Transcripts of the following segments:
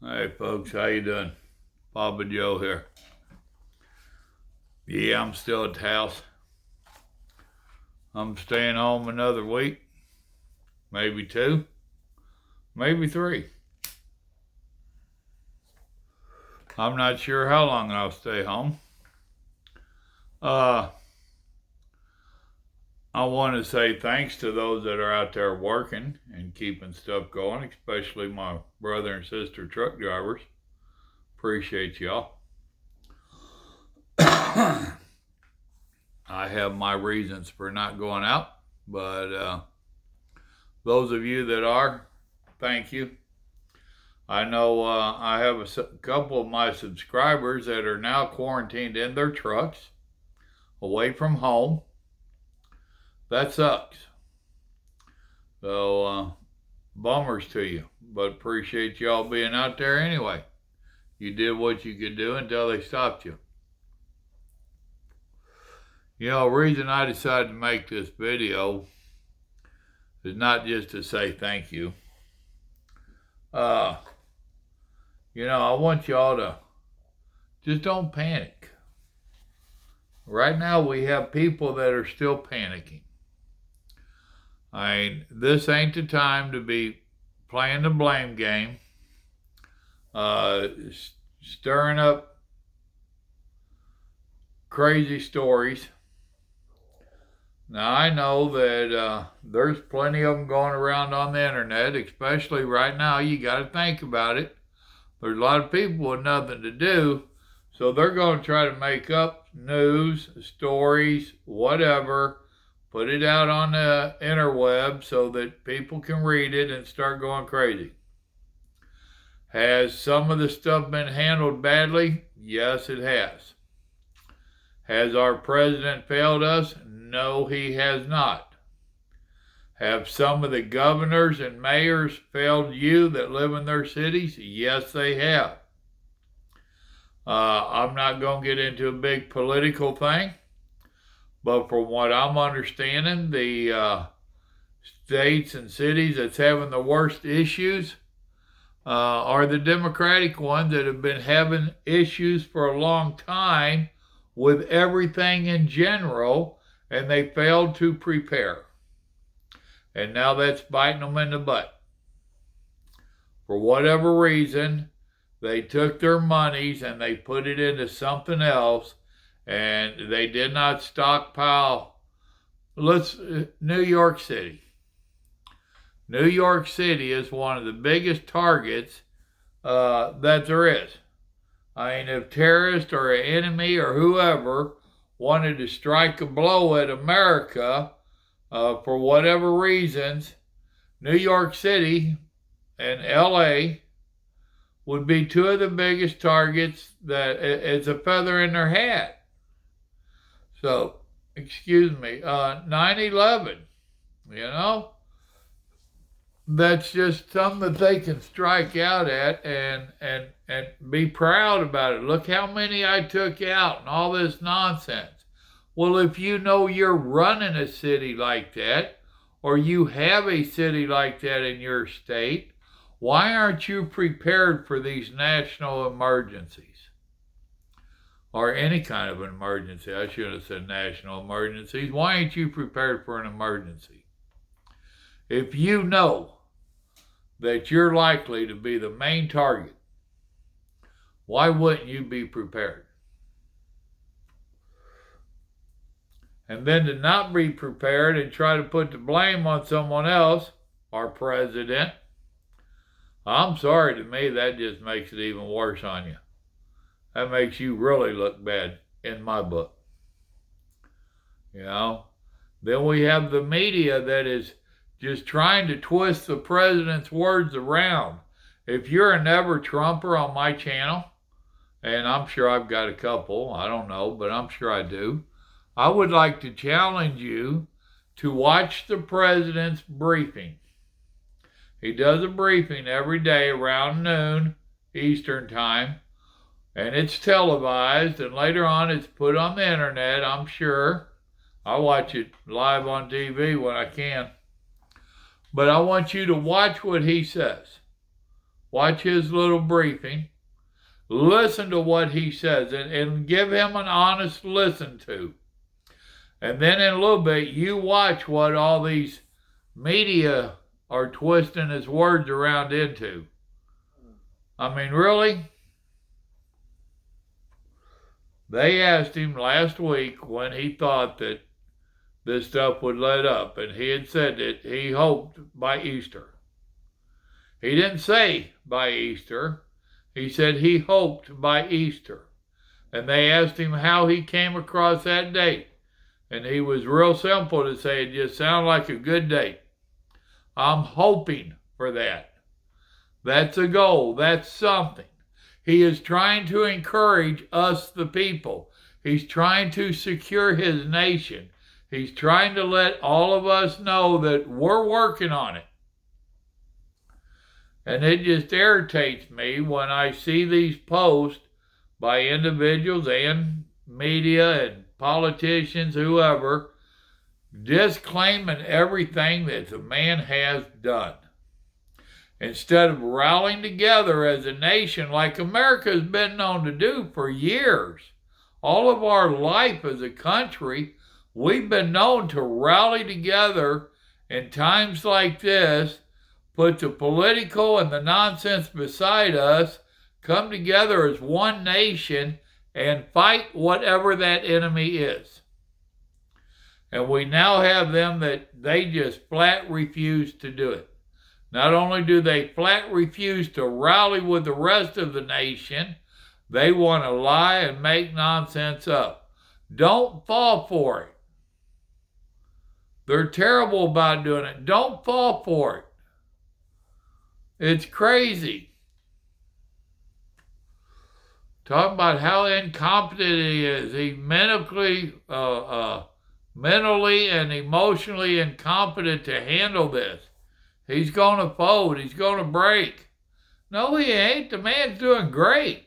Hey folks, how you doing? Papa Joe here. Yeah, I'm still at the house. I'm staying home another week, maybe two, maybe three. I'm not sure how long I'll stay home. Uh, I want to say thanks to those that are out there working and keeping stuff going, especially my brother and sister truck drivers. Appreciate y'all. I have my reasons for not going out, but those of you that are, thank you. I know I have a couple of my subscribers that are now quarantined in their trucks, away from home. That sucks. So, bummers to you, but appreciate y'all being out there anyway. You did what you could do until they stopped you. You know, the reason I decided to make this video is not just to say thank you. I want y'all to just don't panic. Right now, we have people that are still panicking. This ain't the time to be playing the blame game, stirring up crazy stories. Now, I know that there's plenty of them going around on the internet, especially right now. You got to think about it. There's a lot of people with nothing to do, so they're going to try to make up news, stories, whatever, put it out on the interweb so that people can read it and start going crazy. Has some of the stuff been handled badly? Yes, it has. Has our president failed us? No, he has not. Have some of the governors and mayors failed you that live in their cities? Yes, they have. I'm not going to get into a big political thing, but from what I'm understanding, the states and cities that's having the worst issues are the Democratic ones that have been having issues for a long time with everything in general, and they failed to prepare. And now that's biting them in the butt. For whatever reason, they took their monies and they put it into something else, and they did not stockpile. New York City. New York City is one of the biggest targets that there is. If terrorists or an enemy or whoever wanted to strike a blow at America, for whatever reasons, New York City and LA would be two of the biggest targets. That it's a feather in their hat. So, 9/11, that's just something that they can strike out at and be proud about it. Look how many I took out and all this nonsense. Well, if you know you're running a city like that, or you have a city like that in your state, why aren't you prepared for these national emergencies? Or any kind of an emergency. I should have said national emergencies. Why ain't you prepared for an emergency? If you know that you're likely to be the main target, why wouldn't you be prepared? And then to not be prepared and try to put the blame on someone else, our president, I'm sorry, to me, that just makes it even worse on you. That makes you really look bad in my book. Then we have the media that is just trying to twist the president's words around. If you're a never Trumper on my channel, and I'm sure I've got a couple, I don't know, but I'm sure I do, I would like to challenge you to watch the president's briefing. He does a briefing every day around noon Eastern time, and it's televised, and later on it's put on the internet, I'm sure. I watch it live on TV when I can. But I want you to watch what he says. watch his little briefing, listen to what he says, and give him an honest listen to. And then in a little bit, you watch what all these media are twisting his words around into. I mean, really? They asked him last week when he thought that this stuff would let up, and he had said that he hoped by Easter. He didn't say by Easter. He said he hoped by Easter. And they asked him how he came across that date. And he was real simple to say it just sounded like a good date. I'm hoping for that. That's a goal. That's something. He is trying to encourage us, the people. He's trying to secure his nation. He's trying to let all of us know that we're working on it. And it just irritates me when I see these posts by individuals and media and politicians, whoever, disclaiming everything that the man has done. Instead of rallying together as a nation like America has been known to do for years. All of our life as a country, we've been known to rally together in times like this, put the political and the nonsense beside us, come together as one nation, and fight whatever that enemy is. And we now have them that they just flat refuse to do it. Not only do they flat refuse to rally with the rest of the nation, they want to lie and make nonsense up. Don't fall for it. They're terrible about doing it. Don't fall for it. It's crazy. Talking about how incompetent he is. He's mentally and emotionally incompetent to handle this. He's going to fold. He's going to break. No, he ain't. The man's doing great.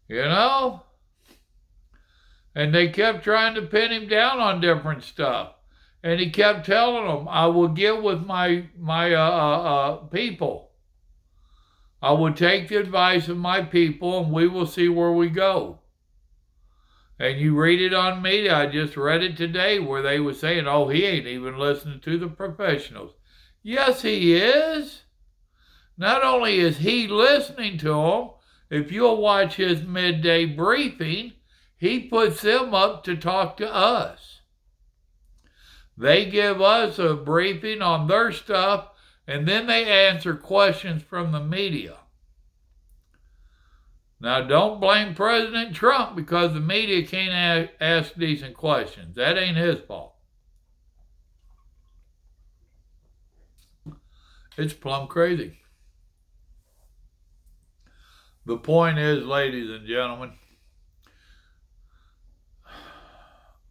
You know? And they kept trying to pin him down on different stuff. And he kept telling them, I will get with my people. I will take the advice of my people and we will see where we go. And you read it on media. I just read it today where they were saying, oh, he ain't even listening to the professionals. Yes, he is. Not only is he listening to them, if you'll watch his midday briefing, he puts them up to talk to us. They give us a briefing on their stuff, and then they answer questions from the media. Now, don't blame President Trump because the media can't ask decent questions. That ain't his fault. It's plumb crazy. The point is, ladies and gentlemen,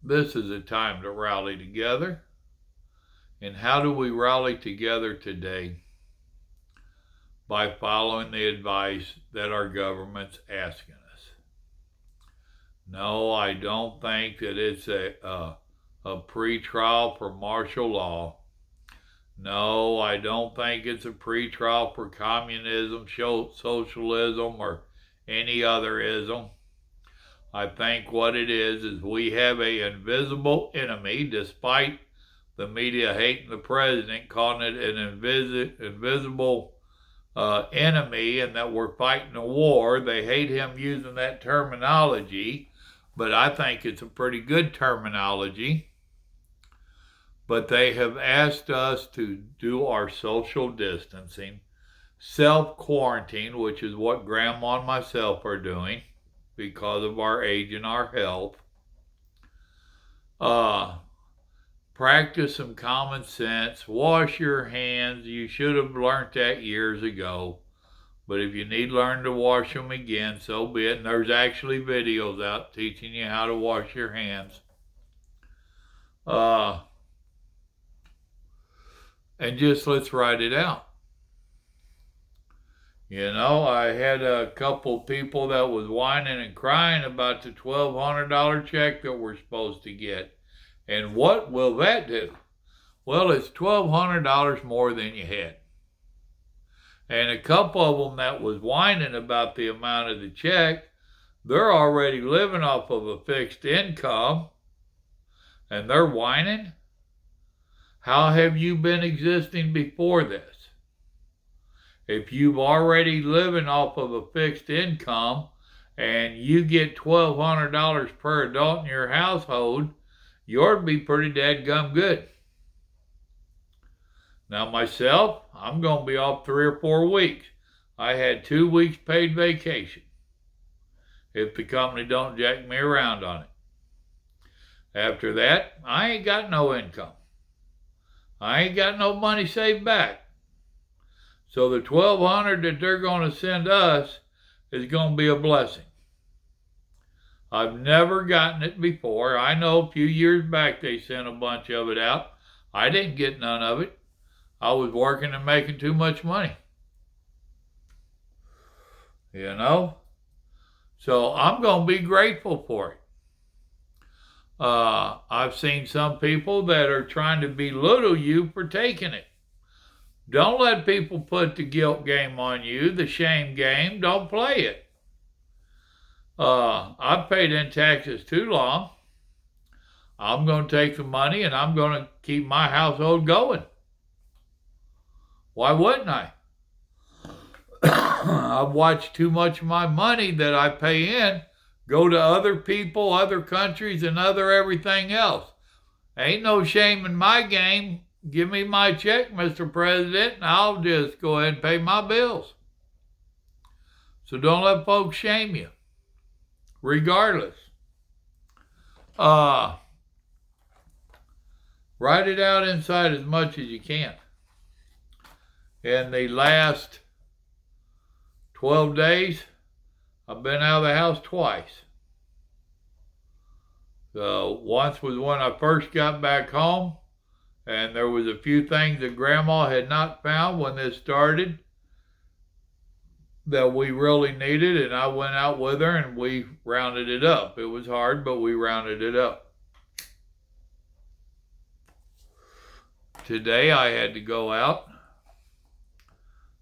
this is a time to rally together. And how do we rally together today? By following the advice that our government's asking us. No, I don't think that it's a pre-trial for martial law. No, I don't think it's a pre-trial for communism, socialism, or any other ism. I think what it is we have an invisible enemy, despite the media hating the president, calling it an invisible enemy and that we're fighting a war. They hate him using that terminology, but I think it's a pretty good terminology. But they have asked us to do our social distancing, self-quarantine, which is what Grandma and myself are doing because of our age and our health. Practice some common sense. Wash your hands. You should have learned that years ago. But if you need to learn to wash them again, so be it. And there's actually videos out teaching you how to wash your hands. And just let's write it out. You know, I had a couple people that was whining and crying about the $1,200 check that we're supposed to get. And what will that do? Well, it's $1,200 more than you had. And a couple of them that was whining about the amount of the check, they're already living off of a fixed income and they're whining. How have you been existing before this? If you've already living off of a fixed income and you get $1,200 per adult in your household, you ought to be pretty dadgum good. Now myself, I'm going to be off 3 or 4 weeks. I had 2 weeks paid vacation if the company don't jack me around on it. After that, I ain't got no income. I ain't got no money saved back. So the $1,200 that they're going to send us is going to be a blessing. I've never gotten it before. I know a few years back they sent a bunch of it out. I didn't get none of it. I was working and making too much money. You know? So I'm going to be grateful for it. I've seen some people that are trying to belittle you for taking it. Don't let people put the guilt game on you, the shame game. Don't play it. I've paid in taxes too long. I'm going to take the money and I'm going to keep my household going. Why wouldn't I? I've watched too much of my money that I pay in go to other people, other countries, and other everything else. Ain't no shame in my game. Give me my check, Mr. President, and I'll just go ahead and pay my bills. So don't let folks shame you, regardless. Write it out inside as much as you can. In the last 12 days, I've been out of the house twice. So once was when I first got back home, and there was a few things that Grandma had not found when this started that we really needed, and I went out with her and we rounded it up. It was hard, but we rounded it up. Today I had to go out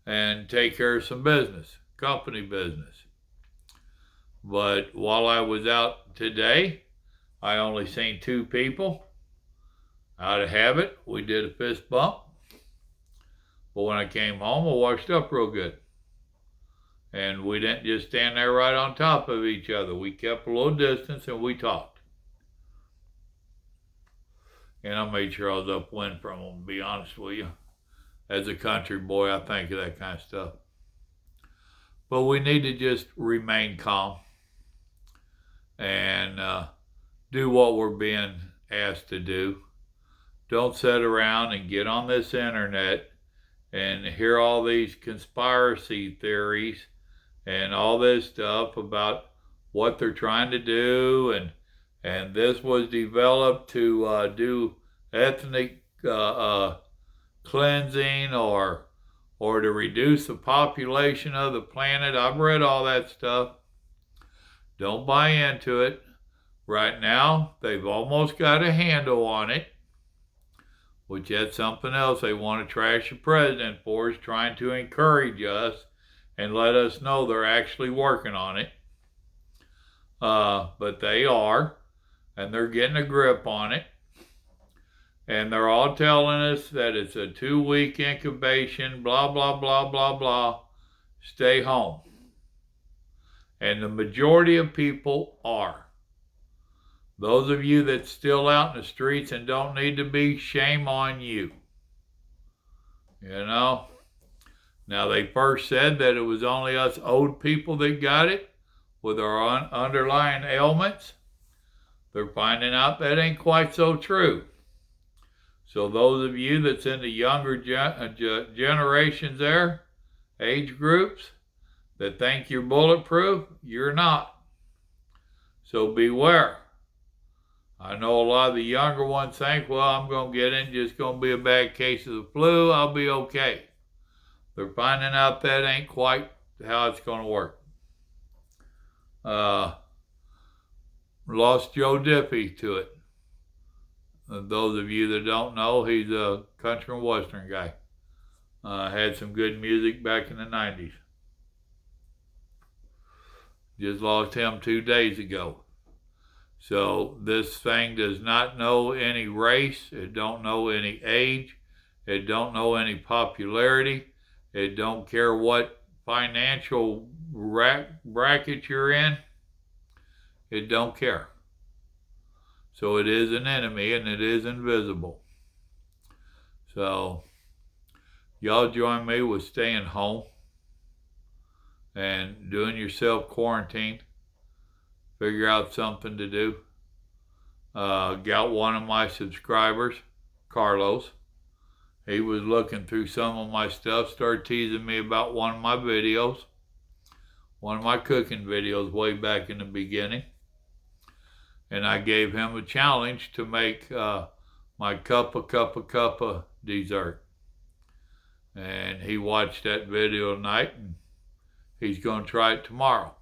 and take care of some business, company business. But while I was out today, I only seen 2 people. Out of habit, we did a fist bump. But when I came home, I washed up real good. And we didn't just stand there right on top of each other. We kept a little distance and we talked. And I made sure I was upwind from them, to be honest with you. As a country boy, I think of that kind of stuff. But we need to just remain calm and do what we're being asked to do. Don't sit around and get on this internet and hear all these conspiracy theories and all this stuff about what they're trying to do, and this was developed to do ethnic cleansing or to reduce the population of the planet. I've read all that stuff. Don't buy into it. Right now, they've almost got a handle on it, which that's something else they want to trash the president for, is trying to encourage us and let us know they're actually working on it. But they are, and they're getting a grip on it. And they're all telling us that it's a 2-week incubation, blah, blah, blah, blah, blah. Stay home. And the majority of people are. Those of you that's still out in the streets and don't need to be, shame on you. You know? Now, they first said that it was only us old people that got it with our underlying ailments. They're finding out that ain't quite so true. So those of you that's in the younger generations there, age groups, that think you're bulletproof, you're not. So beware. I know a lot of the younger ones think, well, I'm going to get in, just going to be a bad case of the flu, I'll be okay. They're finding out that ain't quite how it's going to work. Lost Joe Diffie to it. Those of you that don't know, he's a country and western guy. Had some good music back in the 90s. Just lost him 2 days ago. So this thing does not know any race. It don't know any age. It don't know any popularity. It don't care what financial bracket you're in. It don't care. So it is an enemy, and it is invisible. So y'all join me with staying home and doing your self-quarantine. Figure out something to do. Got one of my subscribers, Carlos. He was looking through some of my stuff, started teasing me about one of my videos, one of my cooking videos way back in the beginning. And I gave him a challenge to make my cuppa dessert. And he watched that video tonight, and he's going to try it tomorrow.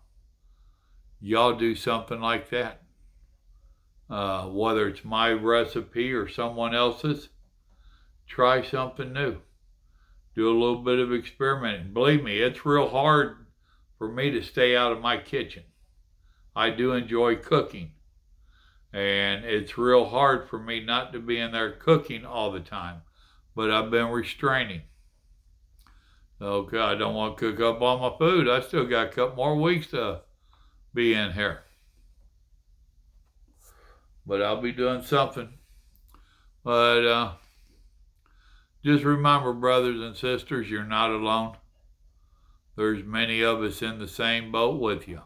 Y'all do something like that. Whether it's my recipe or someone else's, try something new. Do a little bit of experimenting. Believe me, it's real hard for me to stay out of my kitchen. I do enjoy cooking. And it's real hard for me not to be in there cooking all the time. But I've been restraining. Okay, I don't want to cook up all my food. I still got a couple more weeks to be in here. But I'll be doing something. But just remember, brothers and sisters, you're not alone. There's many of us in the same boat with you.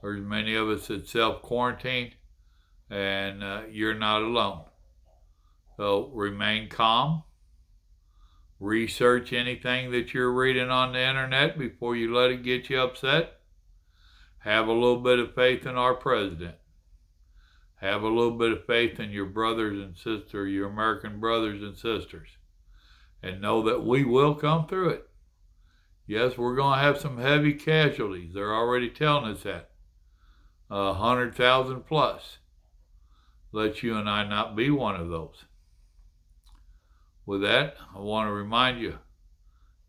There's many of us that self-quarantine, and you're not alone. So remain calm. Research anything that you're reading on the internet before you let it get you upset. Have a little bit of faith in our president. Have a little bit of faith in your brothers and sisters, your American brothers and sisters. And know that we will come through it. Yes, we're going to have some heavy casualties. They're already telling us that. 100,000 plus. Let you and I not be one of those. With that, I want to remind you,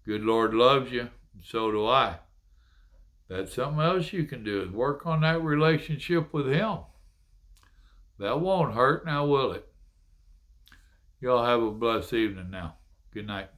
good Lord loves you, and so do I. That's something else you can do, is work on that relationship with Him. That won't hurt now, will it? Y'all have a blessed evening now. Good night.